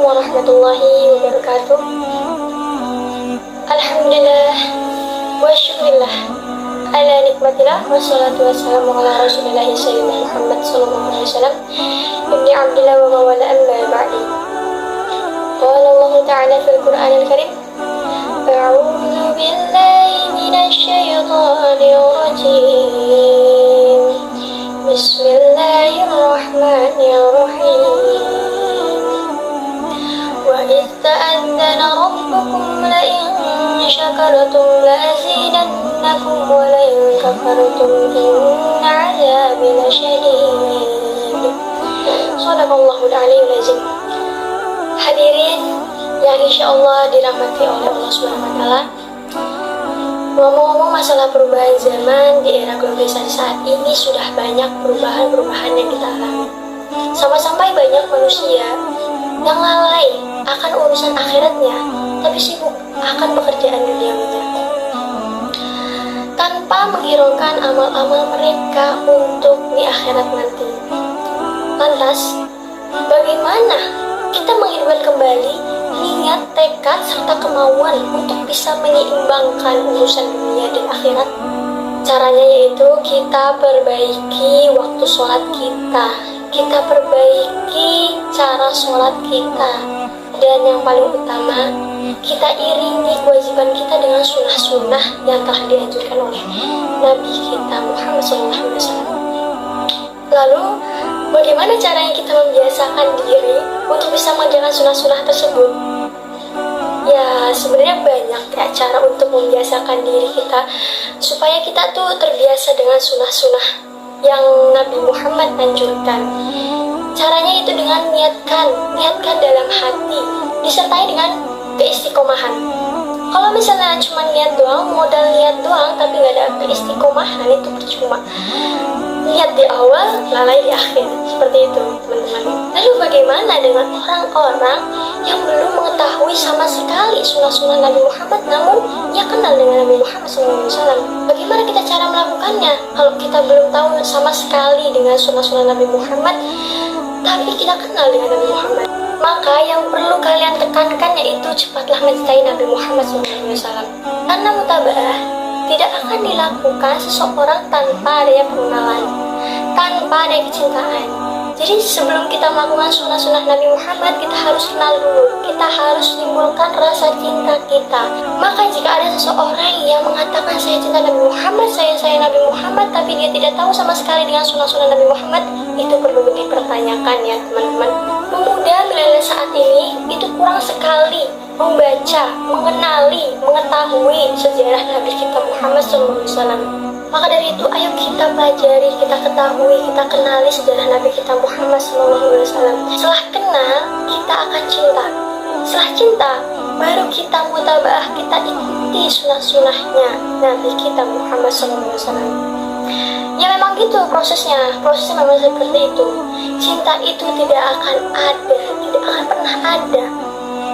warahmatullahi wabarakatuh. Alhamdulillah wa syukurillah ala nikmatillah wassalatu wassalamu ala rasulillah sayyidina Muhammad sallallahu alaihi wasallam ibni Abdillah wa mawala amma ba'di. Qala Allah ta'ala fil Qur'anil Karim, a'udzu billahi minasy syaithanir rajim. Bismillahirrahmanirrahim. وَإِذْ تَأَذَّنَ رَبُّكُمْ لَئِنْ شَكَرْتُمْ لَأَزِيدَنَّكُمْ وَلَئِنْ كَفَرْتُمْ إِنَّ عَذَابِي لَشَدِيدٌ. Shadaqallahul Aliyyul Azim. Hadirin yang insyaallah dirahmati oleh Allah Subhanahu wa taala. Ngomong-ngomong masalah perubahan zaman di era globalisasi saat ini, sudah banyak perubahan-perubahan yang kita alami. Sampai-sampai banyak manusia yang lalai akan urusan akhiratnya, tapi sibuk akan pekerjaan duniawinya, tanpa menghiraukan amal-amal mereka untuk di akhirat nanti. Lantas, bagaimana kita menghidupkan kembali niat, tekad, serta kemauan untuk bisa menyeimbangkan urusan dunia dan akhirat? Caranya yaitu kita perbaiki waktu sholat kita perbaiki cara sholat kita, dan yang paling utama, kita iringi kewajiban kita dengan sunnah-sunnah yang telah dianjurkan oleh Nabi kita Muhammad SAW. Lalu, bagaimana caranya kita membiasakan diri untuk bisa mengerjakan sunnah-sunnah tersebut? Ya, sebenarnya banyak ya cara untuk membiasakan diri kita supaya kita tuh terbiasa dengan sunnah-sunnah yang Nabi Muhammad anjurkan. Caranya itu dengan niatkan dalam hati, disertai dengan keistiqomahan. Kalau misalnya cuma niat doang, modal niat doang, tapi nggak ada keistiqomahan, itu percuma. Niat di awal, lalai di akhir, seperti itu teman-teman. Lalu bagaimana dengan orang-orang yang belum mengetahui sama sekali sunnah-sunnah Nabi Muhammad, namun ia kenal dengan Nabi Muhammad SAW? Bagaimana kita cara melakukannya kalau kita belum tahu sama sekali dengan sunnah-sunnah Nabi Muhammad, tapi kita kenal dengan Nabi Muhammad? Maka yang perlu kalian tekankan yaitu cepatlah mencintai Nabi Muhammad SAW. Karena mutaba'ah tidak akan dilakukan seseorang tanpa adanya pengenalan, tanpa adanya kecintaan. Jadi sebelum kita melakukan sunnah-sunnah Nabi Muhammad, kita harus kenal dulu, kita harus timbulkan rasa cinta kita. Maka jika ada seseorang yang mengatakan saya cinta Nabi Muhammad, saya Nabi Muhammad, tapi dia tidak tahu sama sekali dengan sunnah-sunnah Nabi Muhammad, itu perlu dipertanyakan ya teman-teman. Pemuda milenial saat ini itu kurang sekali membaca, mengenali, mengetahui sejarah Nabi kita Muhammad SAW. Maka dari itu, ayo kita pelajari, kita ketahui, kita kenali sejarah Nabi kita Muhammad SAW. Setelah kenal, kita akan cinta. Setelah cinta, baru kita mutaba'ah, kita ikuti sunnah-sunnahnya Nabi kita Muhammad SAW. Ya memang gitu prosesnya memang seperti itu. Cinta itu tidak akan ada, tidak akan pernah ada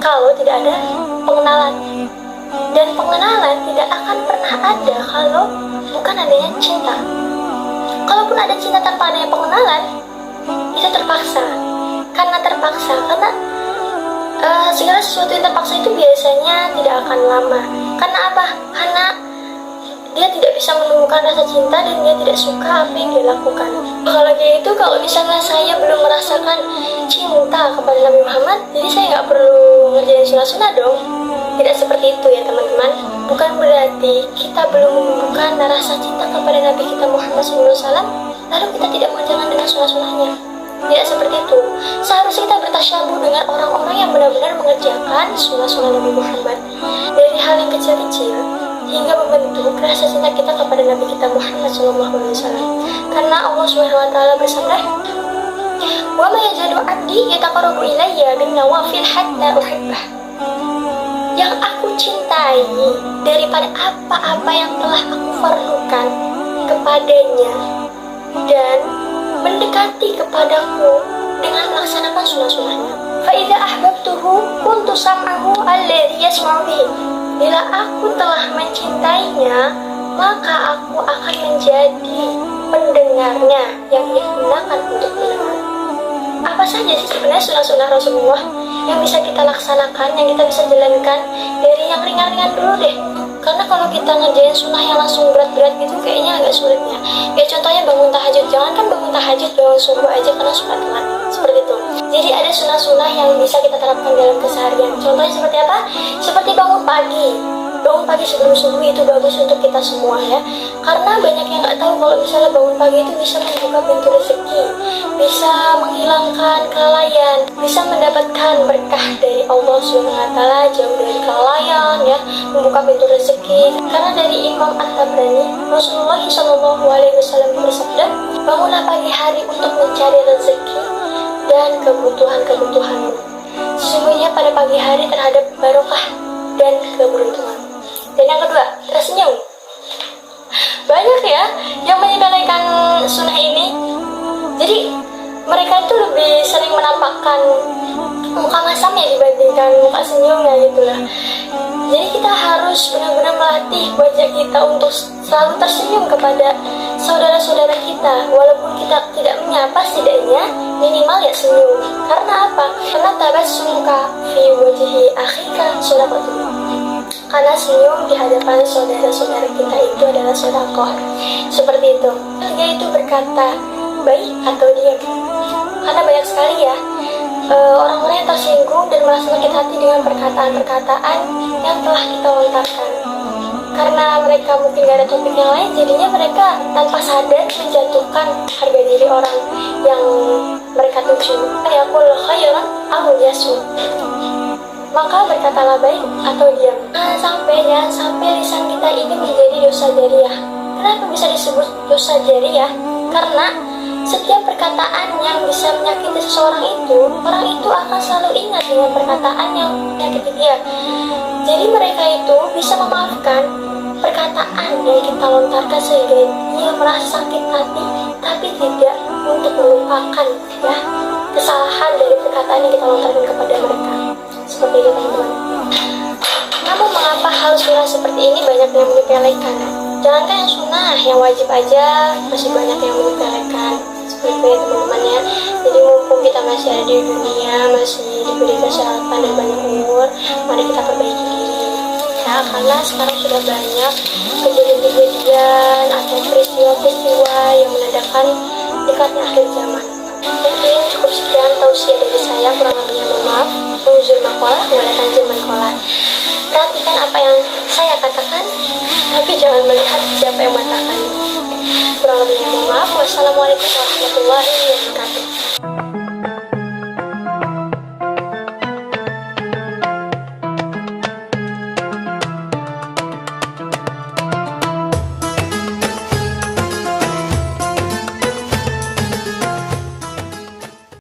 kalau tidak ada pengenalan. Dan pengenalan tidak akan pernah ada kalau bukan adanya cinta. Kalaupun ada cinta tanpa adanya pengenalan, itu terpaksa. Karena segala sesuatu yang terpaksa itu biasanya tidak akan lama. Karena apa? Karena dia tidak bisa menemukan rasa cinta dan dia tidak suka apa yang dia lakukan. Kalau misalnya saya belum merasakan cinta kepada Nabi Muhammad, jadi saya nggak perlu ngerjain sunnah-sunnah dong. Tidak seperti itu ya teman-teman. Bukan berarti kita belum menumbuhkan rasa cinta kepada Nabi kita Muhammad SAW, lalu kita tidak mengerjakan dengan sunnah-sunnahnya. Tidak seperti itu. Seharusnya kita bertasyabuh dengan orang-orang yang benar-benar mengerjakan sunnah-sunnah Nabi Muhammad, dari hal yang kecil-kecil hingga membentuk rasa cinta kita kepada Nabi kita Muhammad SAW. Karena Allah Subhanahu wa taala bersabda, "Wa ma yazalu 'abdi yataqarrabu ilayya bin nawafil hatta uhibbah." Yang aku cintai daripada apa-apa yang telah aku fardukan kepadanya, dan mendekati kepadaku dengan melaksanakan sunnah-sunnahnya. Fa idza ahbabtuhu kuntu sam'ahu alladhi yasma'u bihi. Bila aku telah mencintainya, maka aku akan menjadi pendengarnya yang ia gunakan untuk mendengar. apa saja sih sebenarnya sunnah-sunnah Rasulullah yang bisa kita laksanakan, yang kita bisa jalankan? Dari yang ringan-ringan dulu deh. Karena kalau kita ngerjain sunnah yang langsung berat-berat gitu kayaknya agak sulitnya. Kayak contohnya bangun tahajud, jangan kan bangun tahajud bangun subuh aja karena suka telat. Seperti itu. Jadi ada sunnah-sunnah yang bisa kita terapkan dalam keseharian. Contohnya seperti apa? Seperti bangun pagi. Bangun pagi sebelum subuh itu bagus untuk kita semua ya. Karena banyak yang nggak tahu kalau misalnya bangun pagi itu bisa membuka pintu rezeki, bisa menghilangkan kelalaian, bisa mendapatkan berkah dari Allah SWT, jauh dari kelalaian ya, membuka pintu rezeki. Karena dari Imam At-Tabrani, Rasulullah SAW bersabda, bangunlah pagi hari untuk mencari rezeki dan kebutuhan-kebutuhanmu. Sesungguhnya pada pagi hari terhadap barokah dan keberuntungan. Dan yang kedua, tersenyum. Banyak ya yang menyepelekan sunnah ini. Jadi mereka itu lebih sering menampakkan muka masamnya dibandingkan muka senyumnya gitu lah. Jadi kita harus benar-benar melatih wajah kita untuk selalu tersenyum kepada saudara-saudara kita. Walaupun kita tidak menyapa, setidaknya minimal ya senyum. Karena apa? Karena tabassumuka fi wajhi akhika shadaqatun. Karena senyum di hadapan saudara-saudara kita itu adalah sedekah. Seperti itu. Ketiga itu berkata baik atau diam. Karena banyak sekali ya orang-orang yang tersinggung dan merasa sakit hati dengan perkataan-perkataan yang telah kita lontarkan. Karena mereka mungkin gak ada topik yang lain, jadinya mereka tanpa sadar menjatuhkan harga diri orang yang mereka tuju. Yaqul khairan aw yasmut. Maka berkatalah baik atau diam. Jangan sampai lisan kita ini menjadi dosa jariah. Kenapa bisa disebut dosa jariah? Karena setiap perkataan yang bisa menyakiti seseorang itu, orang itu akan selalu ingat dengan perkataan yang menyakiti dia. Jadi mereka itu bisa memaafkan perkataan yang kita lontarkan sehingga dia merasa sakit hati, tapi tidak untuk melupakan ya kesalahan dari perkataan yang kita lontarkan kepada mereka. Seperti itu teman-teman. Namun mengapa hal sunnah seperti ini banyak yang menyepelekan? Jangankan yang sunnah, yang wajib aja masih banyak yang menyepelekan. Seperti itu ya teman-teman ya. Jadi mumpung kita masih ada di dunia, masih diberi kesehatan dan banyak umur, mari kita perbaiki diri ya. Karena sekarang sudah banyak kejadian-kejadian atau peristiwa-peristiwa yang menandakan dekatnya akhir zaman. Mungkin cukup sekian tausiah dari saya, kurang lebihnya mohon maaf. Uzur makolah, mengadakan zaman kolah. Perhatikan apa yang saya katakan, tapi jangan melihat siapa yang mengatakannya. Kurang lebihnya mohon maaf. Wassalamualaikum warahmatullahi wabarakatuh.